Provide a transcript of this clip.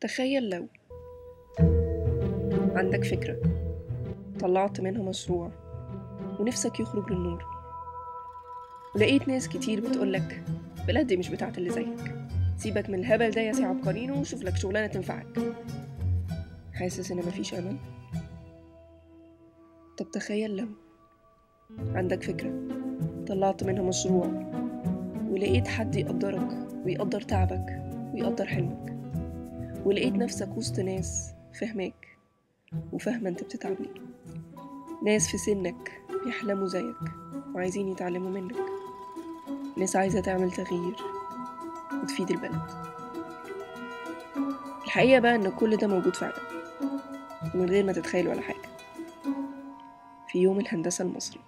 تخيل لو عندك فكرة طلعت منها مشروع ونفسك يخرج للنور، ولقيت ناس كتير بتقولك بلد دي مش بتاعت اللي زيك، سيبك من الهبل ده يا سي عبقريين وشوف لك شغلانة تنفعك. حاسس ان مفيش امل؟ طب تخيل لو عندك فكرة طلعت منها مشروع ولقيت حد يقدرك ويقدر تعبك ويقدر حلمك، ولقيت نفسك وسط ناس فهماك وفاهمة انت بتتعب ليه، ناس في سنك بيحلموا زيك وعايزين يتعلموا منك، ناس عايزة تعمل تغيير وتفيد البلد. الحقيقة بقى ان كل ده موجود فعلا من غير ما تتخيل ولا حاجة في يوم الهندسة المصري.